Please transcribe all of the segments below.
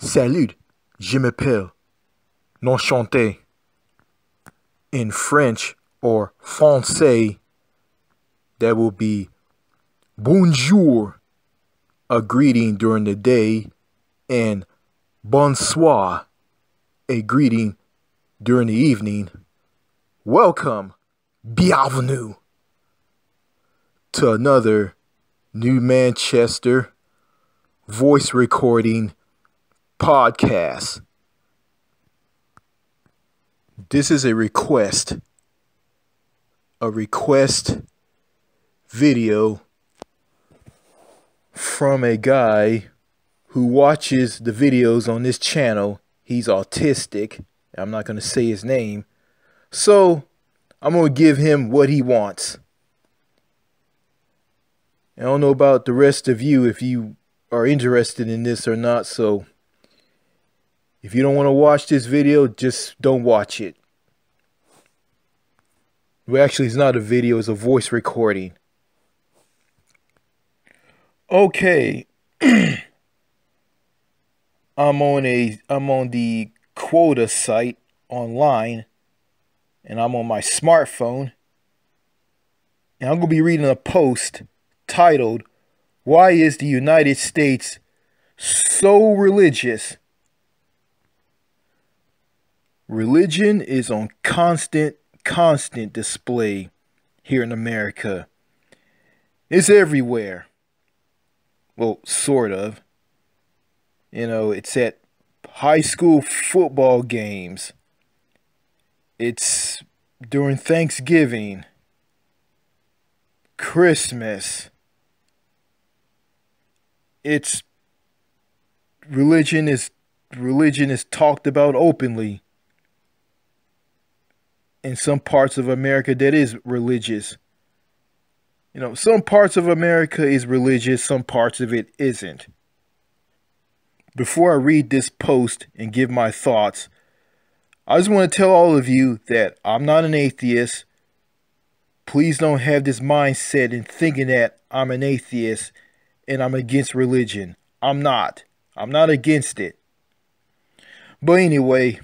Salut, je m'appelle. Enchanté. In French or Francais, that will be bonjour, a greeting during the day, and bonsoir, a greeting during the evening. Welcome, bienvenue, to another New Manchester voice recording podcast. This is a request video from a guy who watches the videos on this channel. He's autistic. I'm not going to say his name. So I'm going to give him what he wants. I don't know about the rest of you if you are interested in this or not. So if you don't want to watch this video, just don't watch it. Well, actually, it's not a video, it's a voice recording. Okay. I'm on the Quora site online, and I'm on my smartphone, and I'm going to be reading a post titled, "Why is the United States so religious?" Religion is on constant display here in America. It's everywhere. Well, sort of. You know, it's at high school football games. It's during Thanksgiving, Christmas. It's religion is talked about openly. In some parts of America that is religious. You know, some parts of America is religious, some parts of it isn't. Before I read this post and give my thoughts, I just want to tell all of you that I'm not an atheist. Please don't have this mindset in thinking that I'm an atheist and I'm against religion. I'm not. I'm not against it. But anyway,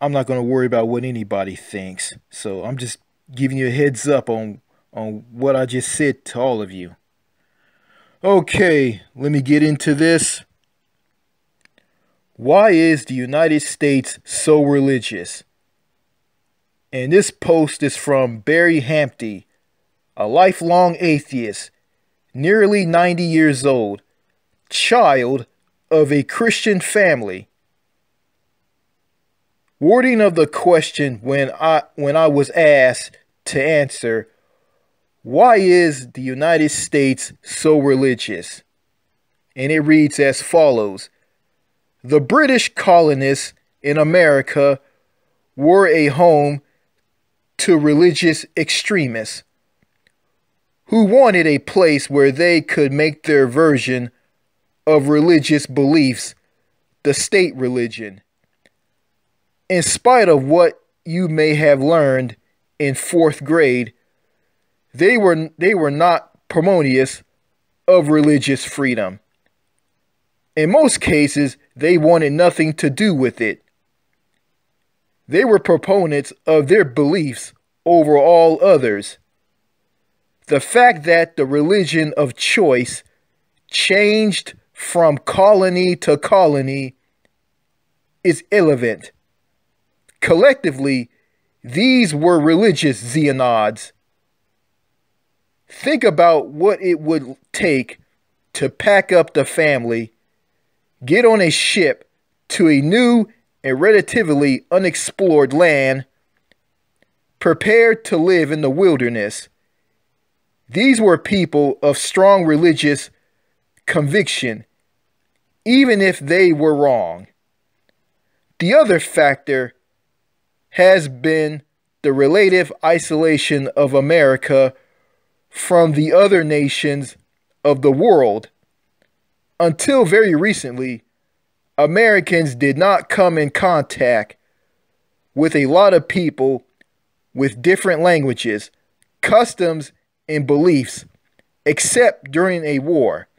I'm not going to worry about what anybody thinks. So I'm just giving you a heads up on what I just said to all of you. Okay, let me get into this. Why is the United States so religious? And this post is from Barry Hampty, a lifelong atheist, nearly 90 years old, child of a Christian family. Wording of the question when I was asked to answer, why is the United States so religious? And it reads as follows. The British colonists in America were a home to religious extremists who wanted a place where they could make their version of religious beliefs the state religion. In spite of what you may have learned in 4th grade, they were not promoters of religious freedom. In most cases, they wanted nothing to do with it. They were proponents of their beliefs over all others. The fact that the religion of choice changed from colony to colony is irrelevant. Collectively, these were religious zealots. Think about what it would take to pack up the family, get on a ship to a new and relatively unexplored land, prepared to live in the wilderness. These were people of strong religious conviction, even if they were wrong. The other factor has been the relative isolation of America from the other nations of the world. Until very recently, Americans did not come in contact with a lot of people with different languages, customs, and beliefs, except during a war.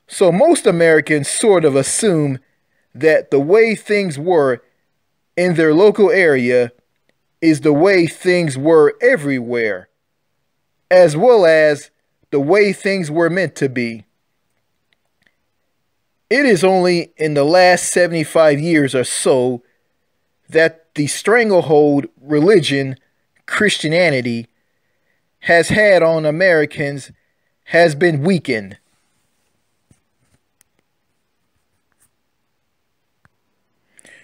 So most Americans sort of assume that the way things were in their local area is the way things were everywhere, as well as the way things were meant to be. It is only in the last 75 years or so that the stranglehold religion, Christianity, has had on Americans has been weakened.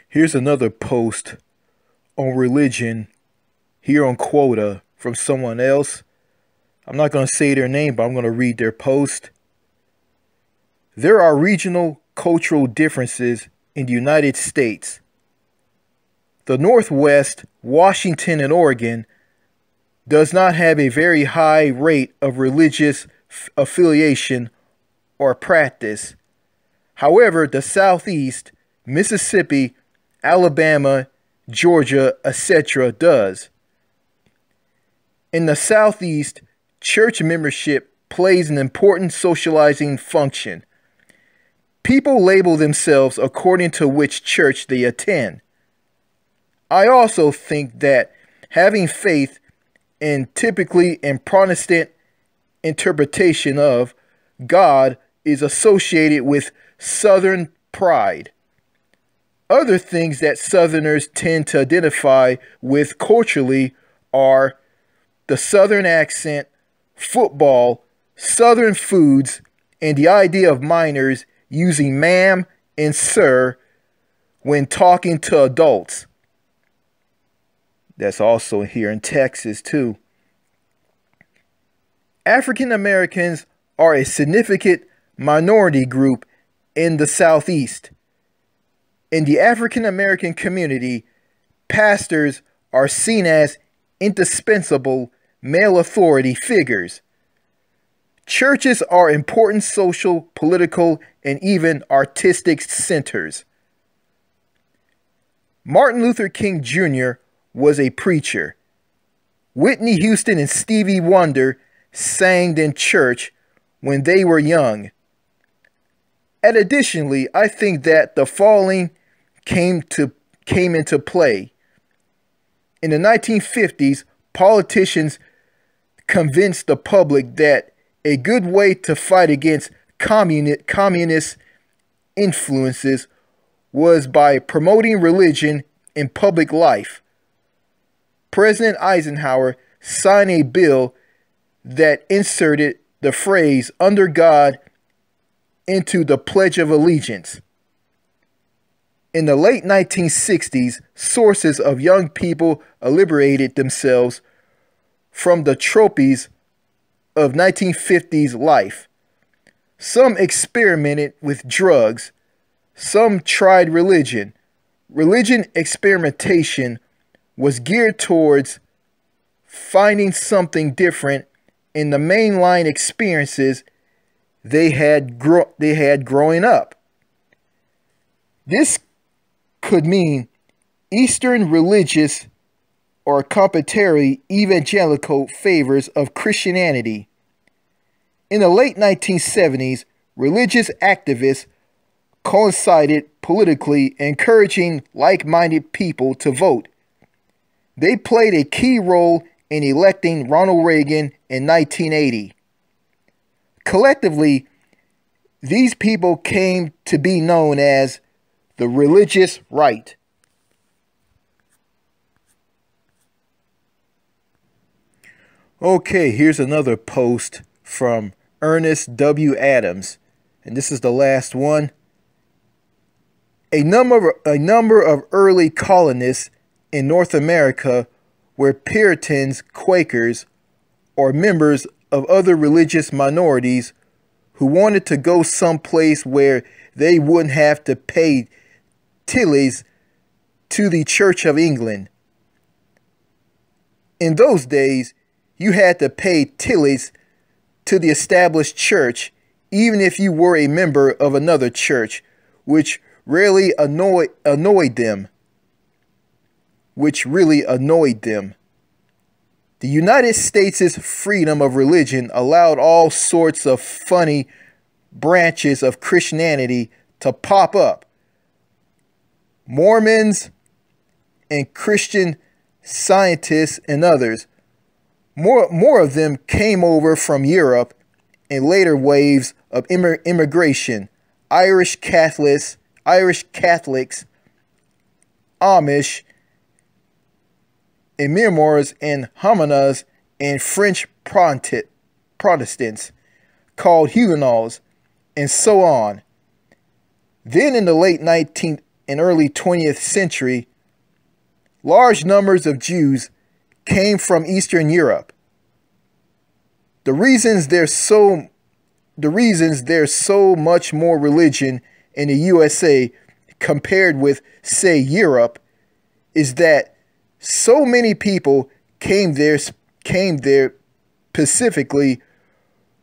Here's another post on religion here on Quora from someone else. I'm not going to say their name, but I'm going to read their post. There are regional cultural differences in the United States. The Northwest, Washington, and Oregon does not have a very high rate of religious affiliation or practice. However, the Southeast, Mississippi, Alabama, Georgia, etc. does. In the Southeast, church membership plays an important socializing function. People label themselves according to which church they attend. I also think that having faith in typically in Protestant interpretation of God is associated with Southern pride. Other things that Southerners tend to identify with culturally are the Southern accent, football, Southern foods, and the idea of minors using ma'am and sir when talking to adults. That's also here in Texas too. African Americans are a significant minority group in the Southeast. In the African American community, pastors are seen as indispensable male authority figures. Churches are important social, political, and even artistic centers. Martin Luther King Jr. was a preacher. Whitney Houston and Stevie Wonder sang in church when they were young. And additionally, I think that the following came into play. In the 1950s, politicians convinced the public that a good way to fight against communist influences was by promoting religion in public life. President Eisenhower signed a bill that inserted the phrase "under God" into the Pledge of Allegiance. In the late 1960s, sources of young people liberated themselves from the tropes of 1950s life. Some experimented with drugs. Some tried religion. Religion experimentation was geared towards finding something different in the mainline experiences they had growing up. This could mean Eastern religious or complementary evangelical favors of Christianity. In the late 1970s, religious activists coincided politically, encouraging like-minded people to vote. They played a key role in electing Ronald Reagan in 1980. Collectively, these people came to be known as the religious right. Okay, here's another post from Ernest W. Adams, and this is the last one. A number of early colonists in North America were Puritans, Quakers, or members of other religious minorities who wanted to go someplace where they wouldn't have to pay tithes to the Church of England. In those days, you had to pay tithes to the established church, even if you were a member of another church, which really annoyed them. The United States' freedom of religion allowed all sorts of funny branches of Christianity to pop up, Mormons, and Christian Scientists and others. More of them came over from Europe in later waves of immigration. Irish Catholics, Amish, Mirmors and Hominas, and French Protestants called Huguenots, and so on. Then in the late 19th and early 20th century, large numbers of Jews came from Eastern Europe. The reasons there's so much more religion in the USA compared with, say, Europe, is that so many people came there specifically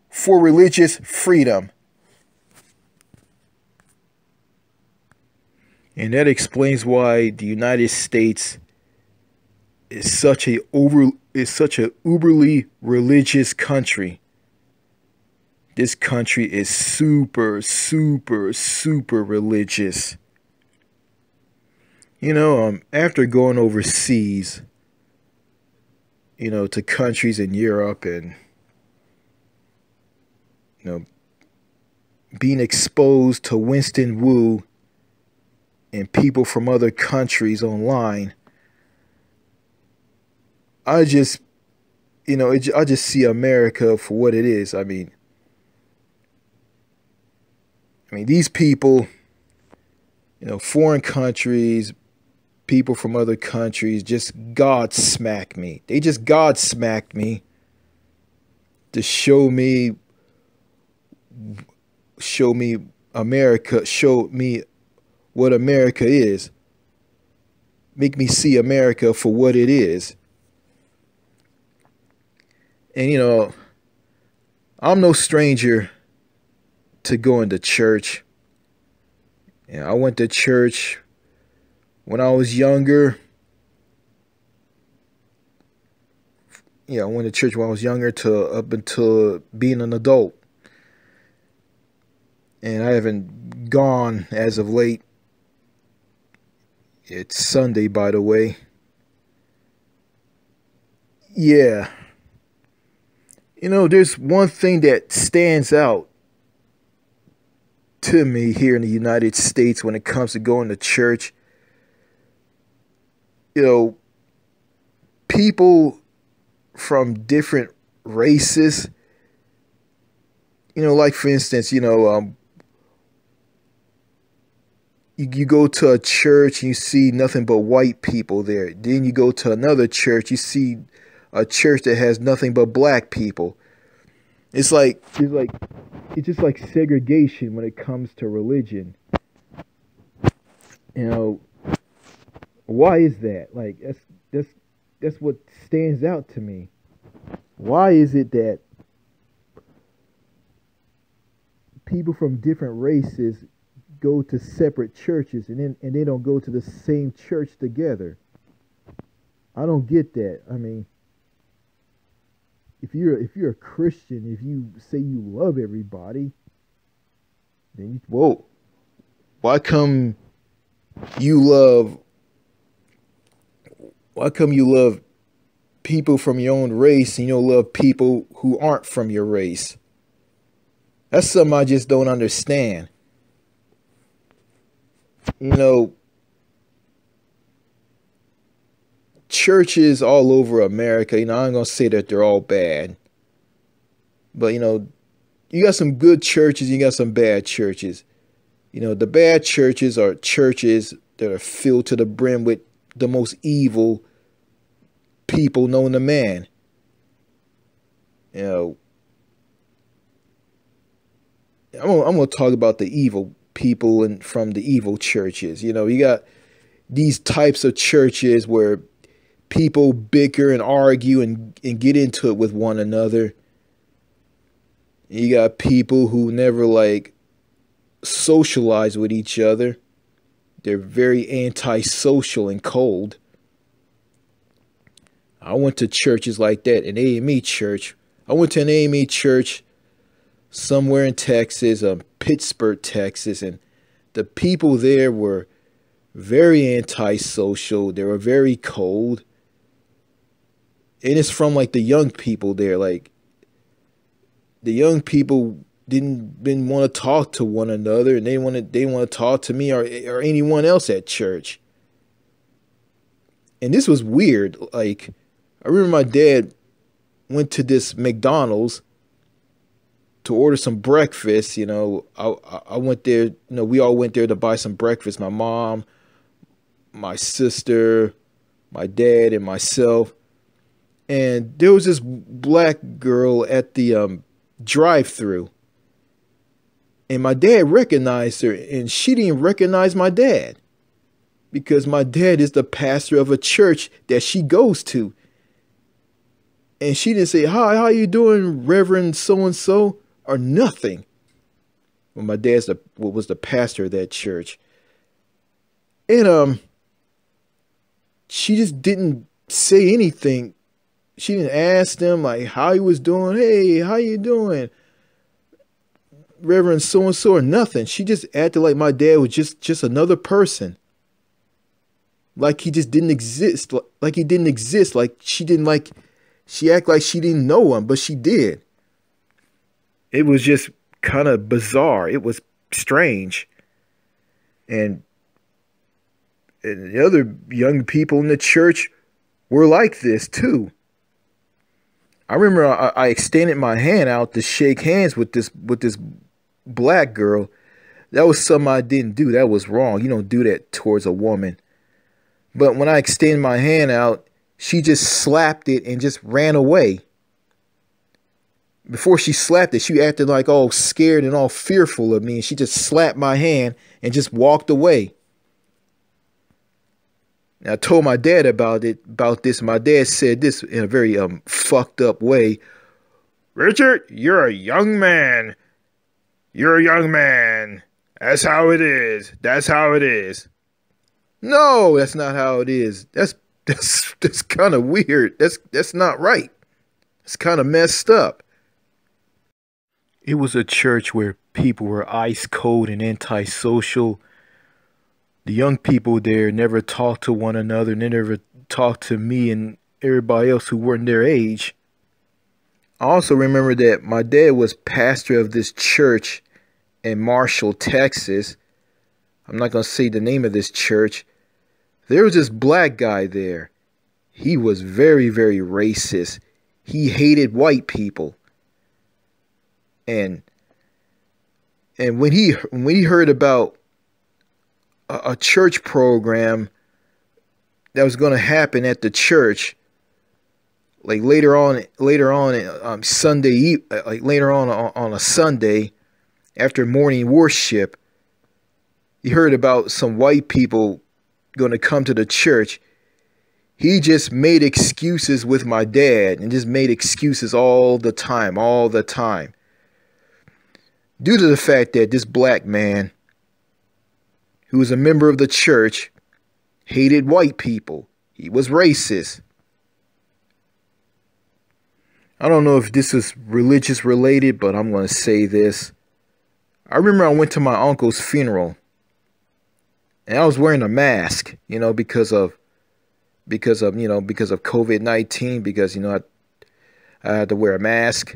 for religious freedom. And that explains why the United States is such a uberly religious country. This country is super religious. You know, after going overseas, you know, to countries in Europe and, you know, being exposed to Winston Wu and people from other countries online, I just see America for what it is. I mean, these people, you know, foreign countries, people from other countries just God smacked me. They just God smacked me to show me America, show me what America is. Make me see America for what it is. And, you know, I'm no stranger to going to church. And I went to church when I was younger. Yeah, I went to church when I was younger to up until being an adult. And I haven't gone as of late. It's Sunday, by the way. Yeah. You know, there's one thing that stands out to me here in the United States when it comes to going to church. You know, people from different races, you know, like for instance, you know, you go to a church and you see nothing but white people there. Then you go to another church, you see a church that has nothing but black people. It's just like segregation when it comes to religion. You know, why is that? Like that's what stands out to me. Why is it that people from different races go to separate churches and they don't go to the same church together? I don't get that. I mean, if you're a Christian, if you say you love everybody, then why come you love people from your own race and you don't love people who aren't from your race? That's something I just don't understand. You know, churches all over America, you know, I'm going to say that they're all bad. But, you know, you got some good churches, you got some bad churches. You know, the bad churches are churches that are filled to the brim with the most evil people known to man. You know, I'm going to talk about the evil people and from the evil churches. You know, you got these types of churches where people bicker and argue and get into it with one another. You got people who never like socialize with each other. They're very antisocial and cold. I went to churches like that, an AME church. I went to an AME church somewhere in Texas, Pittsburgh, Texas, and the people there were very antisocial. They were very cold. And it's from like the young people there. Like the young people didn't want to talk to one another, and they want to talk to me or anyone else at church. And this was weird. Like I remember my dad went to this McDonald's to order some breakfast. You know, I went there, you know, we all went there to buy some breakfast. My mom, my sister, my dad, and myself. And there was this black girl at the drive-thru. And my dad recognized her, and she didn't recognize my dad because my dad is the pastor of a church that she goes to. And she didn't say, "Hi, how you doing, Reverend so-and-so?" or nothing. Well, my dad's was the pastor of that church. And she just didn't say anything. She didn't ask them like how he was doing. "Hey, how you doing, Reverend so-and-so," or nothing. She just acted like my dad was just another person. Like he just didn't exist. Like he didn't exist. Like she acted like she didn't know him, but she did. It was just kind of bizarre. It was strange. And the other young people in the church were like this too. I remember I extended my hand out to shake hands with this black girl. That was something I didn't do. That was wrong. You don't do that towards a woman. But when I extended my hand out, she just slapped it and just ran away. Before she slapped it, she acted like all scared and all fearful of me. And she just slapped my hand and just walked away. And I told my dad about this. My dad said this in a very fucked up way. "Richard, you're a young man. You're a young man. That's how it is. That's how it is." No, that's not how it is. That's kind of weird. That's not right. It's kind of messed up. It was a church where people were ice cold and antisocial. The young people there never talked to one another. They never talked to me and everybody else who weren't their age. I also remember that my dad was pastor of this church in Marshall, Texas. I'm not going to say the name of this church. There was this black guy there. He was very, very racist. He hated white people. And when he heard about a church program that was going to happen at the church, like later on Sunday, like later on a Sunday after morning worship, he heard about some white people going to come to the church. He just made excuses with my dad and just made excuses all the time. Due to the fact that this black man, who was a member of the church, hated white people. He was racist. I don't know if this is religious related, but I'm going to say this. I remember I went to my uncle's funeral and I was wearing a mask, you know, because of COVID-19, because, I had to wear a mask.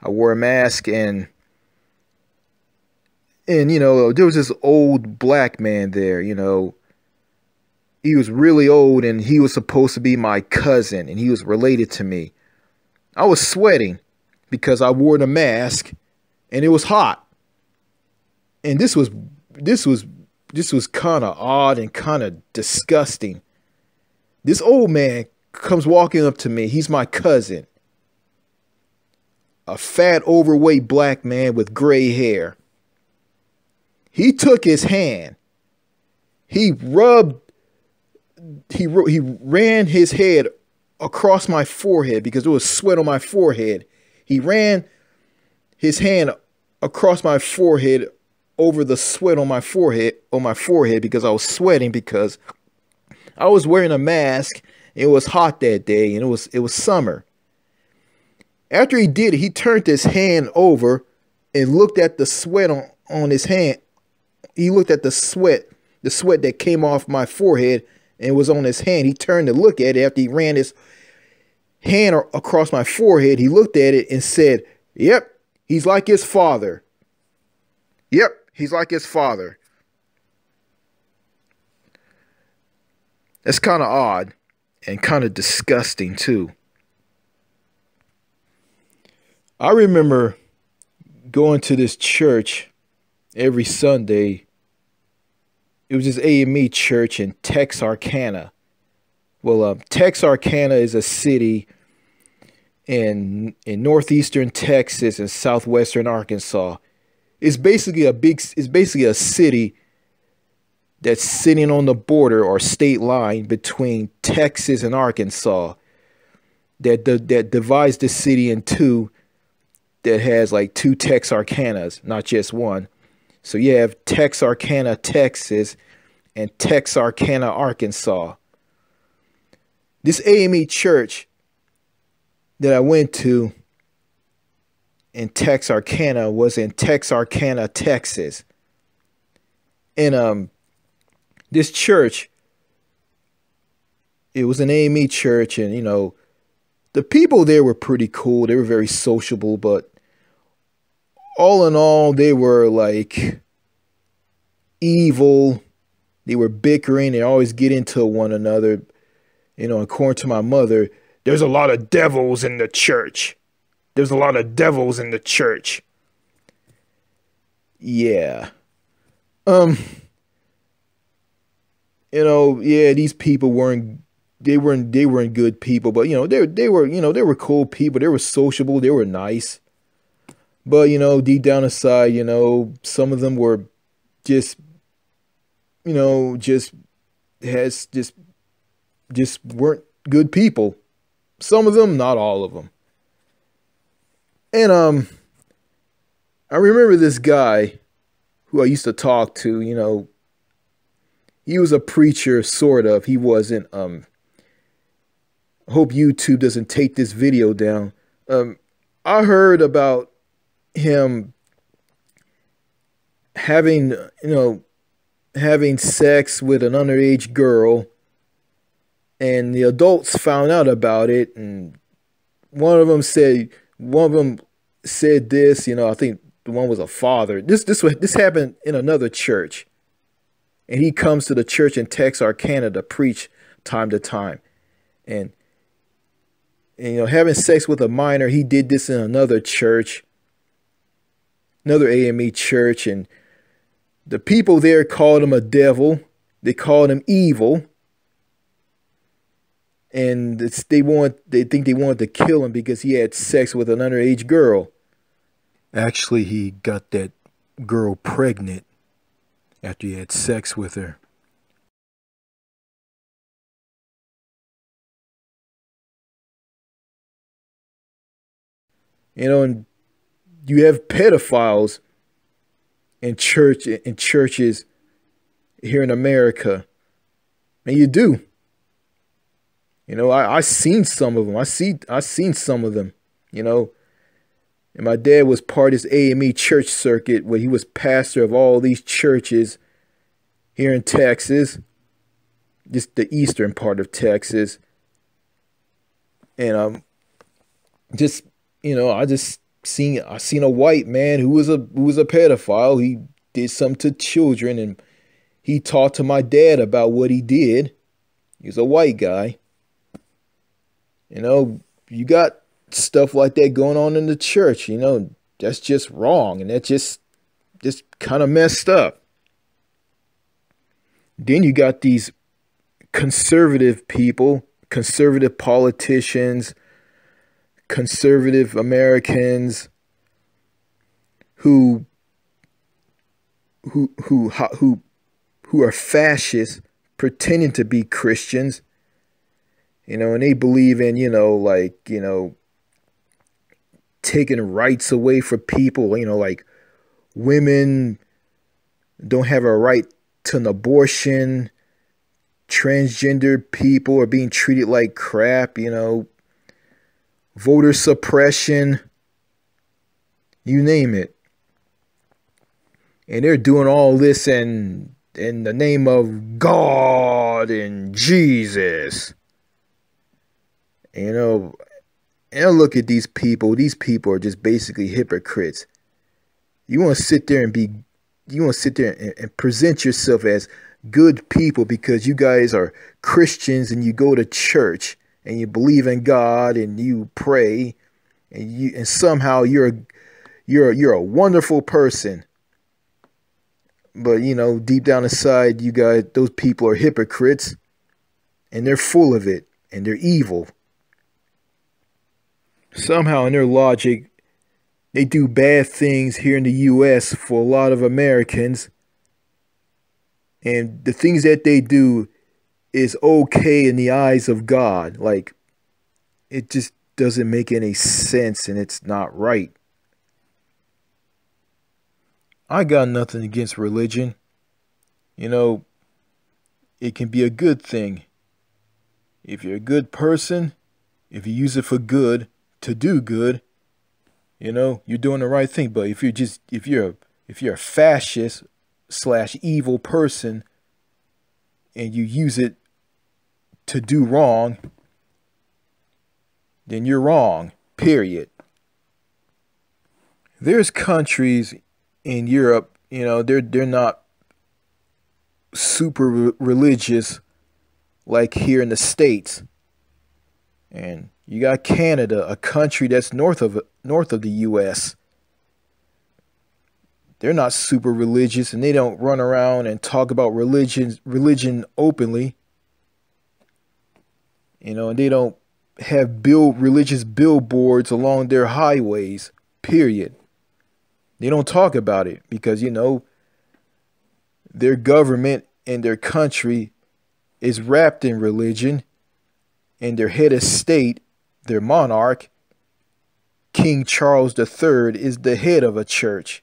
I wore a mask and there was this old black man there, he was really old and he was supposed to be my cousin and he was related to me. I was sweating because I wore the mask and it was hot. And this was kind of odd and kind of disgusting. This old man comes walking up to me. He's my cousin. A fat, overweight black man with gray hair. He took his hand. He ran his head across my forehead because there was sweat on my forehead. He ran his hand across my forehead over the sweat on my forehead because I was sweating because I was wearing a mask. It was hot that day and it was summer. After he did it, he turned his hand over and looked at the sweat on his hand. He looked at the sweat the sweat that came off my forehead and was on his hand. He turned to look at it after he ran his hand across my forehead. He looked at it and said, "Yep, he's like his father. Yep, he's like his father." That's kind of odd and kind of disgusting too. I remember going to this church every Sunday. It was this AME church in Texarkana. Well, Texarkana is a city in northeastern Texas and southwestern Arkansas. It's basically a city that's sitting on the border or state line between Texas and Arkansas. That divides the city in two. That has like two Texarkanas, not just one. So you have Texarkana, Texas, and Texarkana, Arkansas. This AME church that I went to in Texarkana was in Texarkana, Texas. And this church, it was an AME church, and the people there were pretty cool. They were very sociable, but all in all, they were like evil. They were bickering. They always get into one another. According to my mother, there's a lot of devils in the church. There's a lot of devils in the church. Yeah. These people weren't good people, but they were cool people. They were sociable. They were nice. But, deep down inside, some of them were just weren't good people. Some of them, not all of them. And I remember this guy who I used to talk to, he was a preacher, sort of. He wasn't. I hope YouTube doesn't take this video down. I heard about him having sex with an underage girl, and the adults found out about it, and one of them said this, I think the one was a father. This happened in another church, and he comes to the church in Texarkana to preach time to time, and having sex with a minor, he did this in another church. Another AME church, and the people there called him a devil. They called him evil, and they think they wanted to kill him because he had sex with an underage girl. Actually, he got that girl pregnant after he had sex with her. And you have pedophiles in churches here in America, and you do. I seen some of them. I seen some of them. And my dad was part of this AME church circuit where he was pastor of all these churches here in Texas, just the eastern part of Texas, and I seen a white man who was a pedophile. He did something to children, and he talked to my dad about what he did. He was a white guy. You got stuff like that going on in the church. That's just wrong, and that's just kind of messed up. Then you got these conservative people, conservative politicians, conservative Americans who are fascists pretending to be Christians, and they believe in, taking rights away from people, like women don't have a right to an abortion, transgender people are being treated like crap, voter suppression, you name it. And they're doing all this and in the name of God and Jesus. And look at these people. These people are just basically hypocrites. You want to sit there and present yourself as good people because you guys are Christians and you go to church and you believe in God and you pray and somehow you're a wonderful person. But deep down inside, you guys, those people are hypocrites and they're full of it and they're evil. Somehow in their logic, they do bad things here in the U.S. for a lot of Americans. And the things that they do is okay in the eyes of God. Like, it just doesn't make any sense and it's not right. I got nothing against religion. It can be a good thing. If you're a good person, if you use it for good, to do good, you're doing the right thing. But if you're a fascist / evil person and you use it to do wrong, then you're wrong, period. There's countries in Europe, they're not super religious like here in the States. And you got Canada, a country that's north of the U.S. They're not super religious and they don't run around and talk about religion openly. And they don't have religious billboards along their highways, period. They don't talk about it because, their government and their country is wrapped in religion, and their head of state, their monarch, King Charles III, is the head of a church.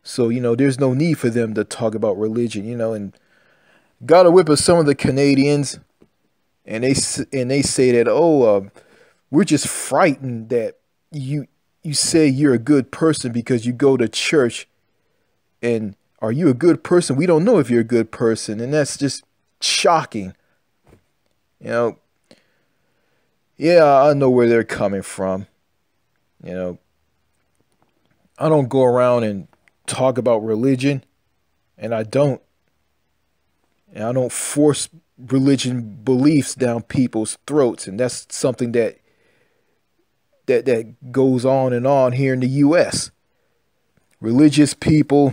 So, there's no need for them to talk about religion, and got a whip of some of the Canadians, and they say that, we're just frightened that you say you're a good person because you go to church. And are you a good person? We don't know if you're a good person. And that's just shocking. Yeah, I know where they're coming from. I don't go around and talk about religion. And I don't force religion beliefs down people's throats. And that's something that goes on and on here in the U.S. Religious people,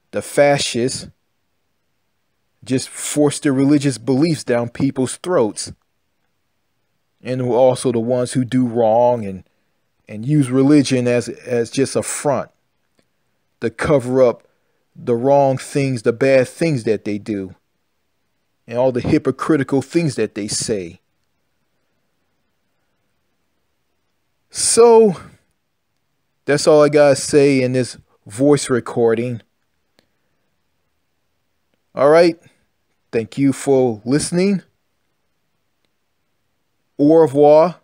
the fascists, just force their religious beliefs down people's throats. And also the ones who do wrong and use religion as just a front to cover up the wrong things, the bad things that they do, and all the hypocritical things that they say. So, that's all I gotta say in this voice recording. All right. Thank you for listening. Au revoir.